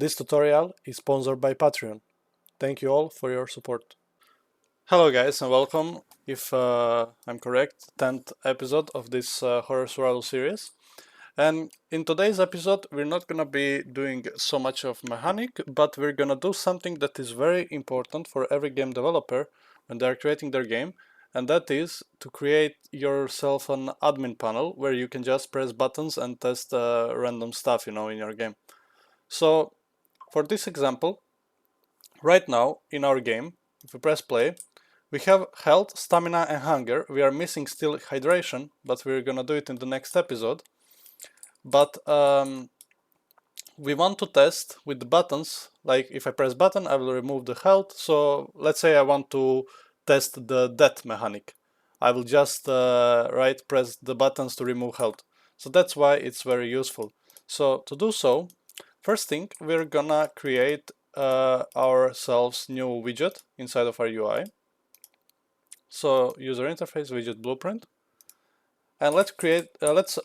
This tutorial is sponsored by Patreon. Thank you all for your support. Hello guys and welcome, if I'm correct, 10th episode of this horror survival series. And in today's episode we're not gonna be doing so much of mechanic, but we're gonna do something that is very important for every game developer when they're creating their game, and that is to create yourself an admin panel where you can just press buttons and test random stuff, in your game. So for this example, right now in our game, if we press play, we have health, stamina and hunger. We are missing still hydration, but we're gonna do it in the next episode. But we want to test with the buttons, like if I press button I will remove the health. So let's say I want to test the death mechanic. I will just press the buttons to remove health. So that's why it's very useful. So to do so, first thing, we're gonna create ourselves new widget inside of our UI. So user interface widget blueprint, and let's create let's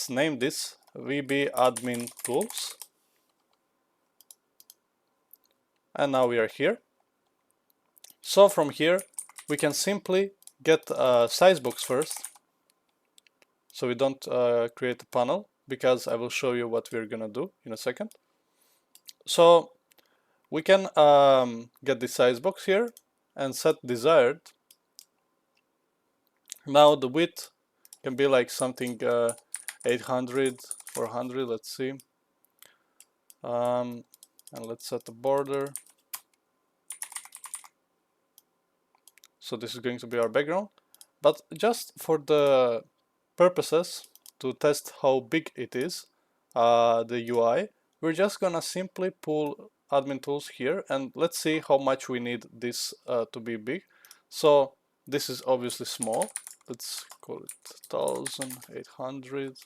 name this VB admin tools. And now we are here. So from here we can simply get a size box first, so we don't create a panel, because I will show you what we're gonna do in a second. So we can get the size box here and set desired. Now the width can be like something 800, 400, let's see. And let's set the border. So this is going to be our background, but just for the purposes to test how big it is, the UI, we're just gonna simply pull admin tools here, and let's see how much we need this to be big. So this is obviously small. Let's call it 1800,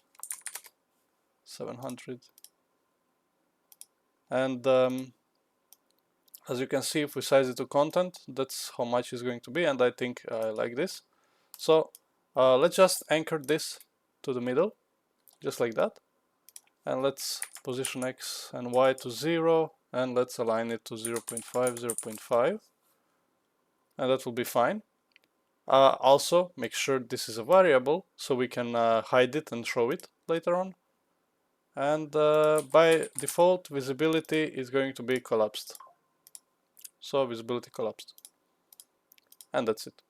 700, and as you can see, if we size it to content, that's how much it's going to be, and I think I like this. So let's just anchor this to the middle, just like that. And let's position X and Y to 0, and let's align it to 0.5, 0.5, and that will be fine. Also, make sure this is a variable, so we can hide it and show it later on. And by default, visibility is going to be collapsed. So visibility collapsed. And that's it.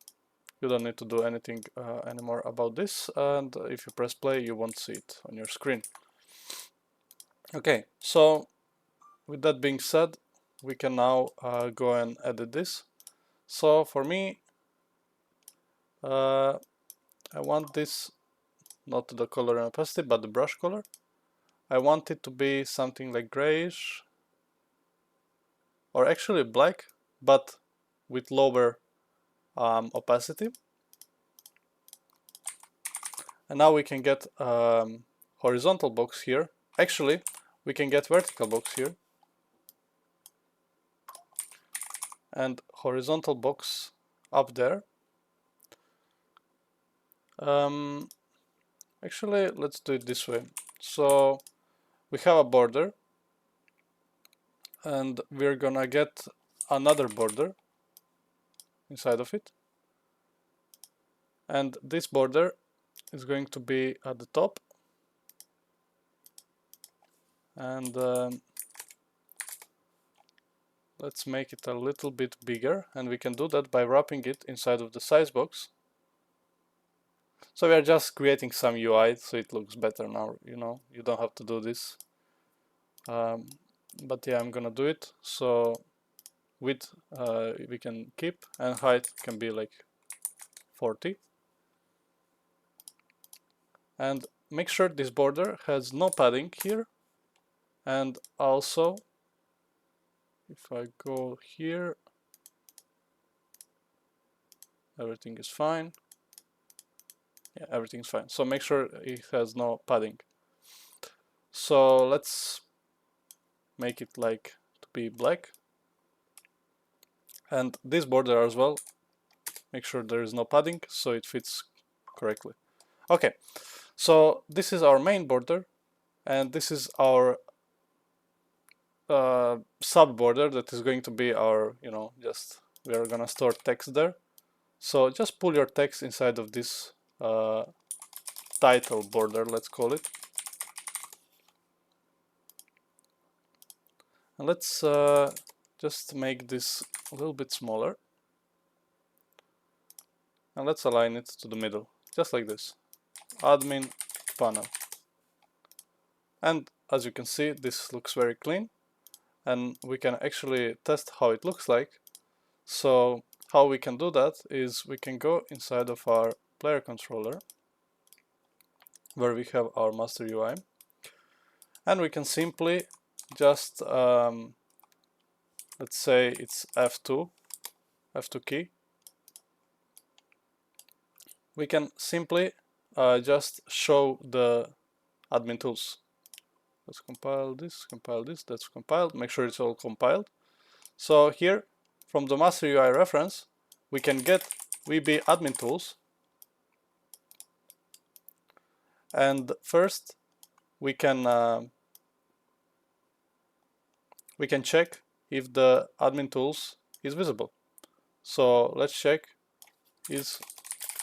You don't need to do anything anymore about this, and if you press play you won't see it on your screen. Okay, so with that being said, we can now go and edit this. So for me, I want this not the color and opacity, but the brush color. I want it to be something like grayish, or actually black, but with lower opacity. And now we can get horizontal box here. Actually, we can get vertical box here. And horizontal box up there. Actually, let's do it this way. So we have a border, and we're gonna get another border inside of it. And this border is going to be at the top. And let's make it a little bit bigger, and we can do that by wrapping it inside of the size box. So we are just creating some UI so it looks better now, you don't have to do this. But yeah, I'm gonna do it. So width we can keep, and height can be like 40. And make sure this border has no padding here. And also, if I go here, everything is fine. Yeah, everything's fine. So make sure it has no padding. So let's make it like to be black. And this border as well, make sure there is no padding so it fits correctly. Okay, so this is our main border, and this is our sub border that is going to be our, just we are gonna store text there. So just pull your text inside of this title border, let's call it. And let's just make this a little bit smaller. And let's align it to the middle, just like this. Admin panel. And as you can see, this looks very clean. And we can actually test how it looks like. So how we can do that is we can go inside of our player controller, where we have our master UI. And we can simply just, let's say it's F2 key. We can simply just show the admin tools. Let's compile this, that's compiled, make sure it's all compiled. So here, from the master UI reference, we can get VB admin tools. And first, we can check if the admin tools is visible. So let's check is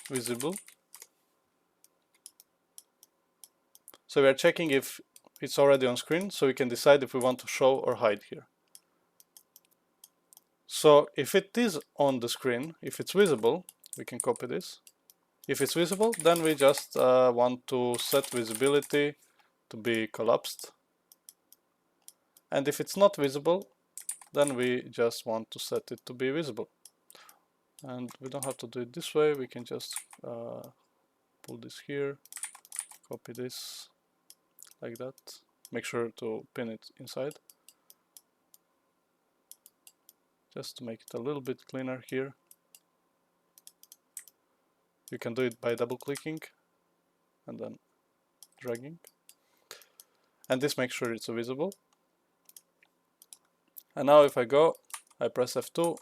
visible. So we are checking if it's already on screen, so we can decide if we want to show or hide here. So if it is on the screen, if it's visible, we can copy this. If it's visible, then we just want to set visibility to be collapsed. And if it's not visible, then we just want to set it to be visible. And we don't have to do it this way, we can just pull this here, copy this, like that. Make sure to pin it inside. Just to make it a little bit cleaner here. You can do it by double clicking and then dragging. And this makes sure it's visible. And now if I press F2,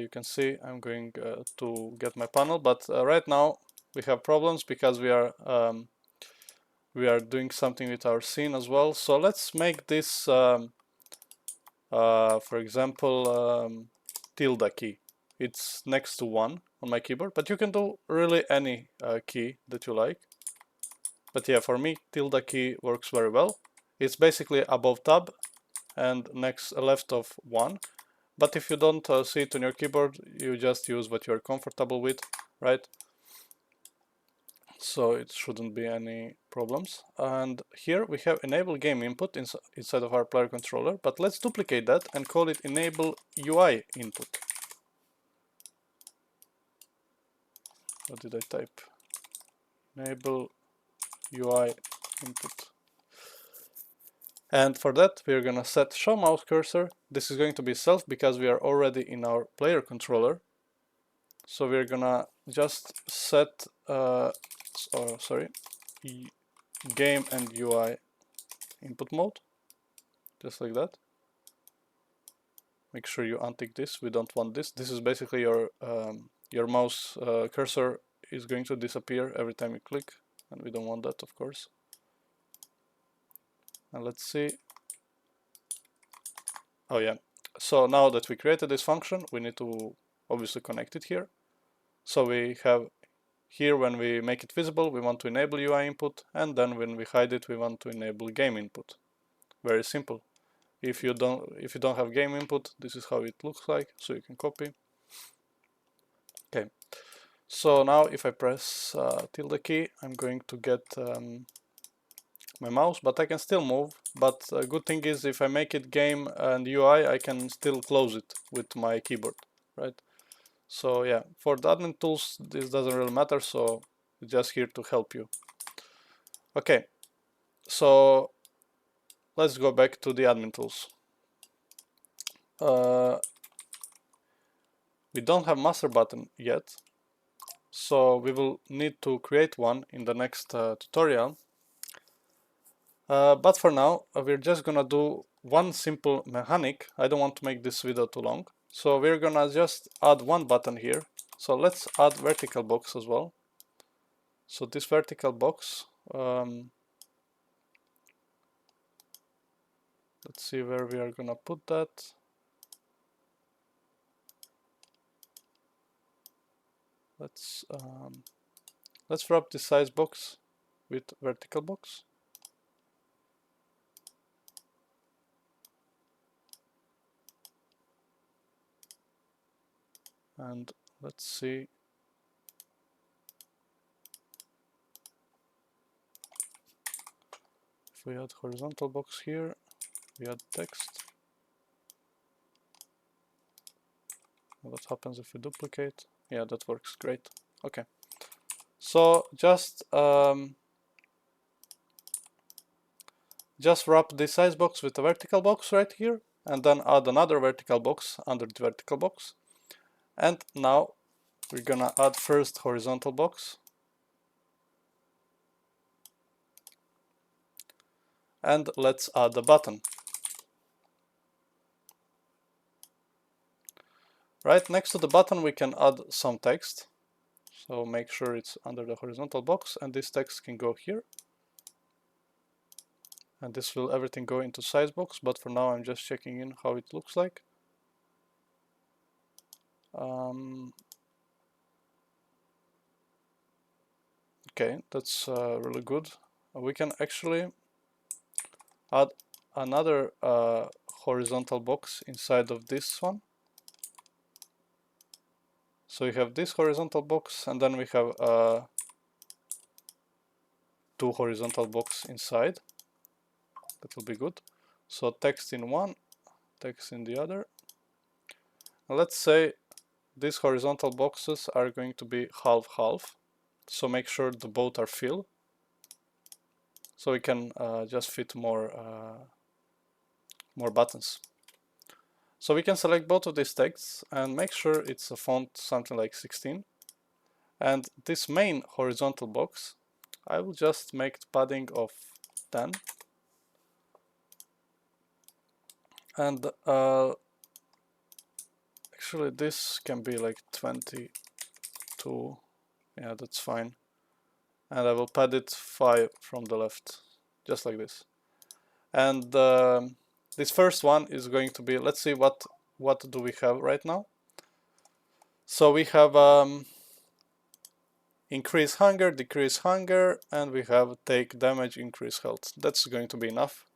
you can see I'm going to get my panel, but right now we have problems because we are doing something with our scene as well. So let's make this, for example, tilde key. It's next to 1 on my keyboard, but you can do really any key that you like. But yeah, for me, tilde key works very well. It's basically above tab and left of 1. But if you don't see it on your keyboard, you just use what you're comfortable with, right? So it shouldn't be any problems. And here we have enable game input inside of our player controller, but let's duplicate that and call it enable UI input. What did I type? Enable UI input. And for that, we're gonna set show mouse cursor. This is going to be self because we are already in our player controller. So we're gonna just set, game and UI input mode, just like that. Make sure you untick this. We don't want this. This is basically your mouse cursor is going to disappear every time you click, and we don't want that, of course. And let's see. Oh yeah. So now that we created this function, we need to obviously connect it here. So we have here, when we make it visible, we want to enable UI input, and then when we hide it, we want to enable game input. Very simple. If you don't have game input, this is how it looks like. So you can copy. Okay. So now if I press tilde key, I'm going to get my mouse, but I can still move. But a good thing is if I make it game and UI, I can still close it with my keyboard, right? So yeah, for the admin tools, this doesn't really matter, so it's just here to help you. Okay, so let's go back to the admin tools. We don't have master button yet, so we will need to create one in the next tutorial. But for now, we're just gonna do one simple mechanic. I don't want to make this video too long. So we're gonna just add one button here. So let's add vertical box as well. So this vertical box, Let's see where we are gonna put that. Let's wrap the size box with vertical box. And let's see. If we add horizontal box here, we add text. What happens if we duplicate? Yeah, that works great. Okay. So just wrap the size box with a vertical box right here, and then add another vertical box under the vertical box. And now we're gonna add first horizontal box. And let's add a button. Right next to the button we can add some text. So make sure it's under the horizontal box, and this text can go here. And this will everything go into size box, but for now I'm just checking in how it looks like. Okay, that's really good. We can actually add another horizontal box inside of this one. So we have this horizontal box, and then we have two horizontal box inside. That will be good. So text in one, text in the other. Now let's say these horizontal boxes are going to be half-half. So make sure the both are filled. So we can just fit more buttons. So we can select both of these texts and make sure it's a font something like 16. And this main horizontal box, I will just make the padding of 10. And actually this can be like 22. Yeah, that's fine. And I will pad it 5 from the left, just like this. And this first one is going to be, let's see what do we have right now. So we have increase hunger, decrease hunger, and we have take damage, increase health. That's going to be enough.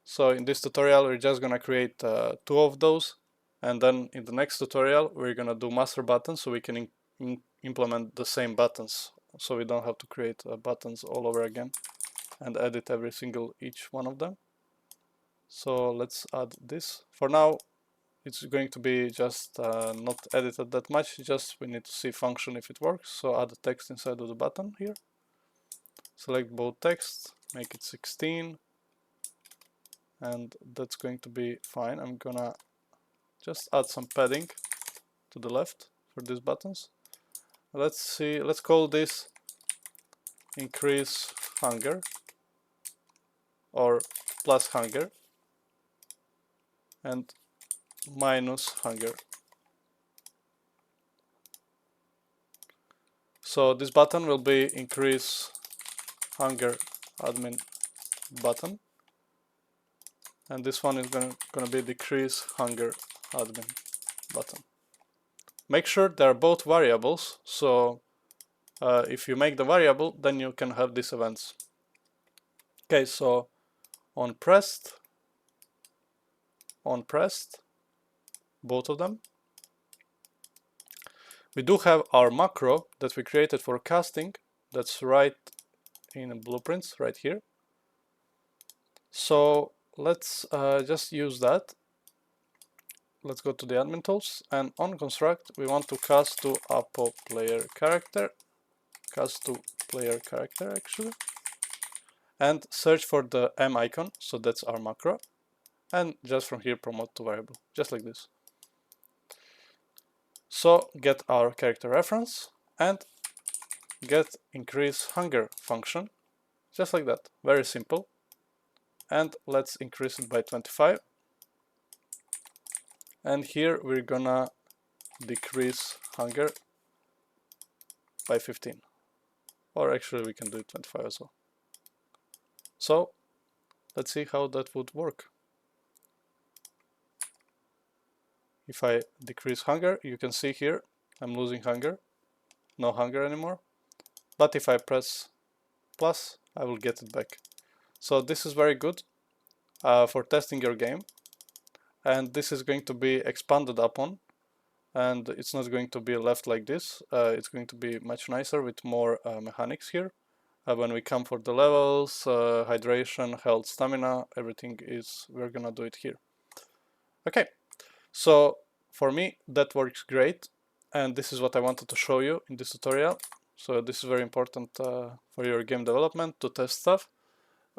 So in this tutorial we're just gonna create 2 of those, and then in the next tutorial we're gonna do master buttons so we can implement the same buttons, so we don't have to create buttons all over again and edit every single each one of them. So let's add this. For now it's going to be just not edited that much, just we need to see function if it works. So add the text inside of the button here. Select both text, make it 16, and that's going to be fine. I'm gonna just add some padding to the left for these buttons. Let's see, let's call this increase hunger or plus hunger and minus hunger. So this button will be increase hunger admin button, and this one is gonna be decrease hunger admin button. Make sure they're both variables, so if you make the variable, then you can have these events. Okay, so on pressed, both of them. We do have our macro that we created for casting. That's right in blueprints right here. So let's just use that. Let's go to the admin tools, and on construct we want to cast to Apo player character, cast to player character actually, and search for the M icon, so that's our macro, and just from here promote to variable, just like this. So get our character reference and get increase hunger function, just like that, very simple. And let's increase it by 25. And here we're gonna decrease hunger by 15. Or actually we can do it 25 as well. So let's see how that would work. if I decrease hunger, you can see here I'm losing hunger, no hunger anymore. But if I press plus, I will get it back. So this is very good for testing your game, and this is going to be expanded upon, and it's not going to be left like this. It's going to be much nicer with more mechanics here. When we come for the levels, hydration, health, stamina, everything is, we're gonna do it here. Okay, so for me that works great, and this is what I wanted to show you in this tutorial. So this is very important for your game development, to test stuff,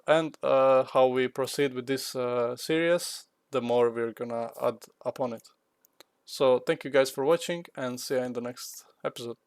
and how we proceed with this series, the more we're gonna add upon it. So thank you guys for watching, and see you in the next episode.